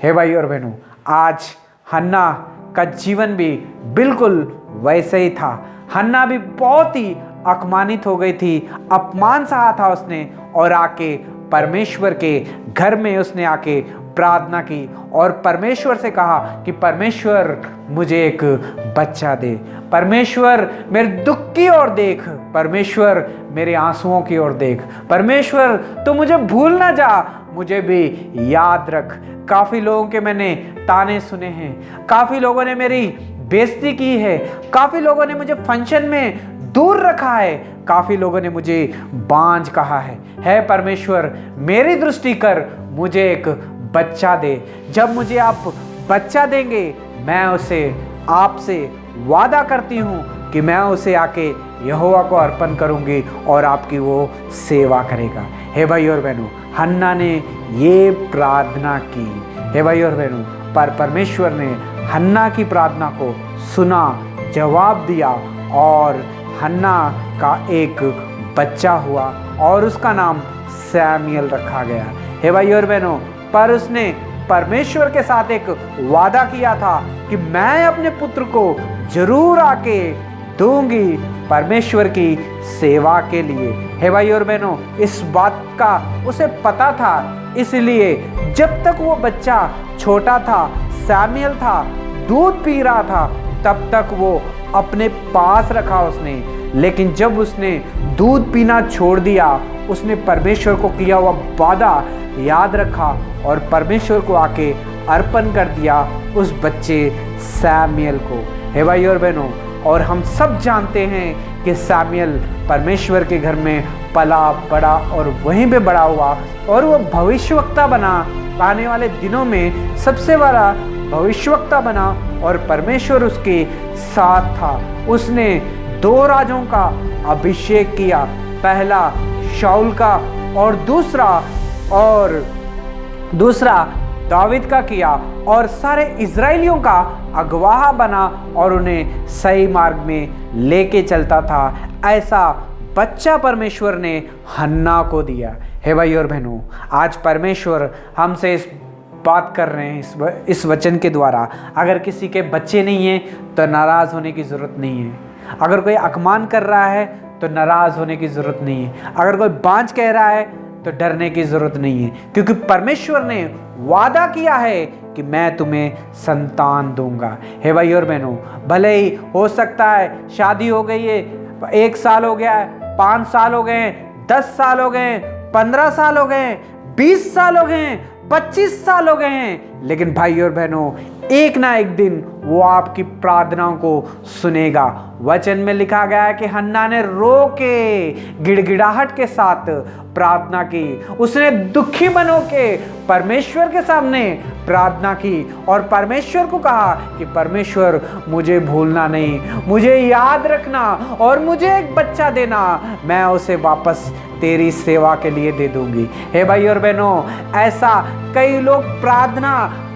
हे भाई और बहनों, आज हन्ना का जीवन भी बिल्कुल वैसे ही था। हन्ना भी बहुत ही अपमानित हो गई थी, अपमान सहा था उसने, और आके परमेश्वर के घर में उसने आके प्रार्थना की और परमेश्वर से कहा कि परमेश्वर मुझे एक बच्चा दे, परमेश्वर मेरे दुख की ओर देख, परमेश्वर मेरे आंसुओं की ओर देख, परमेश्वर तो मुझे भूल ना जा, मुझे भी याद रख। काफ़ी लोगों के मैंने ताने सुने हैं, काफ़ी लोगों ने मेरी बेइज्जती की है, काफ़ी लोगों ने मुझे फंक्शन में दूर रखा है, काफ़ी लोगों ने मुझे बांझ कहा है परमेश्वर मेरी दृष्टि कर, मुझे एक बच्चा दे। जब मुझे आप बच्चा देंगे, मैं उसे आपसे वादा करती हूँ कि मैं उसे आके यहोवा को अर्पण करूँगी और आपकी वो सेवा करेगा। हे भाई और बहनों, हन्ना ने ये प्रार्थना की। हे भाई और बहनों, पर परमेश्वर ने हन्ना की प्रार्थना को सुना, जवाब दिया और हन्ना का एक बच्चा हुआ और उसका नाम सैमुएल रखा गया। हे भाई और बहनों, पर उसने परमेश्वर के साथ एक वादा किया था कि मैं अपने पुत्र को जरूर आके दूंगी परमेश्वर की सेवा के लिए। हे भाई और बहनों, इस बात का उसे पता था, इसलिए जब तक वो बच्चा छोटा था, सैमुएल था, दूध पी रहा था, तब तक वो अपने पास रखा उसने। लेकिन जब उसने दूध पीना छोड़ दिया, उसने परमेश्वर को किया हुआ वादा याद रखा और परमेश्वर को आके अर्पण कर दिया उस बच्चे सैमुएल को। हे भाई और बहनों, और हम सब जानते हैं कि सैमुएल परमेश्वर के घर में पला बड़ा और वहीं पे बड़ा हुआ और वो भविष्यवक्ता बना, आने वाले दिनों में सबसे बड़ा भविष्यवक्ता बना और परमेश्वर उसके साथ था। उसने 2 राजों का अभिषेक किया, पहला शाऊल का और दूसरा दाऊद का किया और सारे इजराइलियों का अगवाह बना और उन्हें सही मार्ग में लेके चलता था। ऐसा बच्चा परमेश्वर ने हन्ना को दिया। हे भाई और बहनों, आज परमेश्वर हमसे इस बात कर रहे हैं इस वचन के द्वारा, अगर किसी के बच्चे नहीं हैं तो नाराज़ होने की ज़रूरत नहीं है। अगर कोई अपमान कर रहा है तो नाराज़ होने की ज़रूरत नहीं है। अगर कोई बांझ कह रहा है तो डरने की ज़रूरत नहीं है, क्योंकि परमेश्वर ने वादा किया है कि मैं तुम्हें संतान दूंगा। हे भाई और बहनों, भले ही हो सकता है शादी हो गई है, 1 साल हो गया है, 5 साल हो गए हैं, 10 साल हो गए हैं, 15 साल हो गए हैं, 20 साल हो गए हैं, 25 साल हो गए हैं, लेकिन भाई और बहनों, एक ना एक दिन वो आपकी प्रार्थनाओं को सुनेगा। वचन में लिखा गया है कि हन्ना ने रो के गिड़गिड़ाहट के साथ प्रार्थना की। उसने दुखी बनो के परमेश्वर के सामने प्रार्थना की और परमेश्वर को कहा कि परमेश्वर मुझे भूलना नहीं, मुझे याद रखना और मुझे एक बच्चा देना, मैं उसे वापस तेरी सेवा के लिए दे दूंगी। हे भाई और बहनों, ऐसा कई लोग प्रार्थना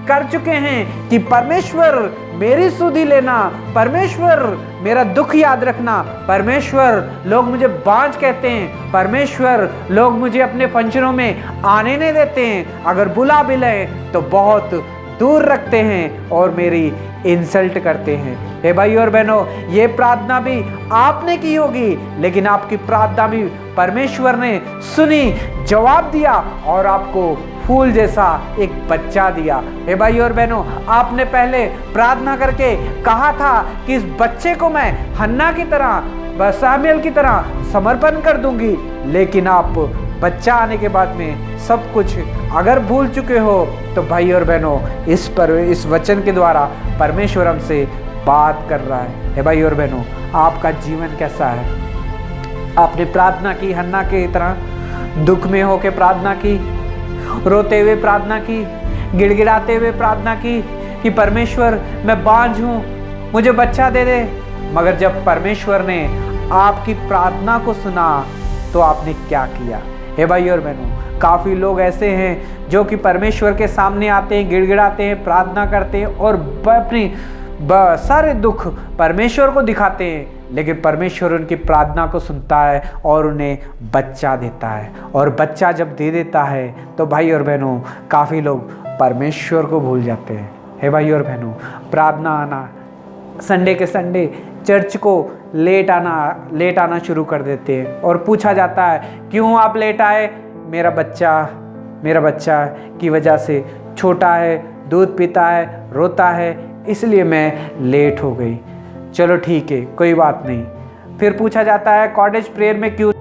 कर चुके हैं कि परमेश्वर मेरी सुधि लेना, परमेश्वर मेरा दुख याद रखना, परमेश्वर लोग मुझे बांझ कहते हैं, परमेश्वर लोग मुझे अपने फंक्शनों में आने नहीं देते हैं, अगर बुला भी लें तो बहुत दूर रखते हैं और मेरी इंसल्ट करते हैं। हे भाई और बहनों, ये प्रार्थना भी आपने की होगी, लेकिन आपकी प्रार्थना भी परमेश्वर ने सुनी, जवाब दिया और आपको फूल जैसा एक बच्चा दिया। हे भाई और बहनों, आपने पहले प्रार्थना करके कहा था कि इस बच्चे को मैं हन्ना की तरह, सैमुएल की तरह समर्पण कर दूंगी, लेकिन आप बच्चा आने के बाद में सब कुछ अगर भूल चुके हो तो भाई और बहनों, इस वचन के द्वारा परमेश्वर हमसे बात कर रहा है। हे भाई और बहनों, आपका जीवन कैसा है? आपने प्रार्थना की हन्ना की तरह, दुख में होकर प्रार्थना की, रोते हुए प्रार्थना की, गिड़गिड़ाते हुए प्रार्थना की कि परमेश्वर मैं बांझ हूँ, मुझे बच्चा दे दे। मगर जब परमेश्वर ने आपकी प्रार्थना को सुना तो आपने क्या किया? हे भाई और बहनों, काफ़ी लोग ऐसे हैं जो कि परमेश्वर के सामने आते हैं, गिड़गिड़ाते हैं, प्रार्थना करते हैं और अपनी सारे दुख परमेश्वर को दिखाते हैं, लेकिन परमेश्वर उनकी प्रार्थना को सुनता है और उन्हें बच्चा देता है। और बच्चा जब दे देता है तो भाई और बहनों, काफ़ी लोग परमेश्वर को भूल जाते हैं। हे भाई और बहनों, प्रार्थना आना, संडे के संडे चर्च को लेट आना शुरू कर देते हैं और पूछा जाता है क्यों आप लेट आए? मेरा बच्चा की वजह से छोटा है, दूध पीता है, रोता है, इसलिए मैं लेट हो गई। चलो ठीक है, कोई बात नहीं। फिर पूछा जाता है कॉटेज प्रेयर में क्यों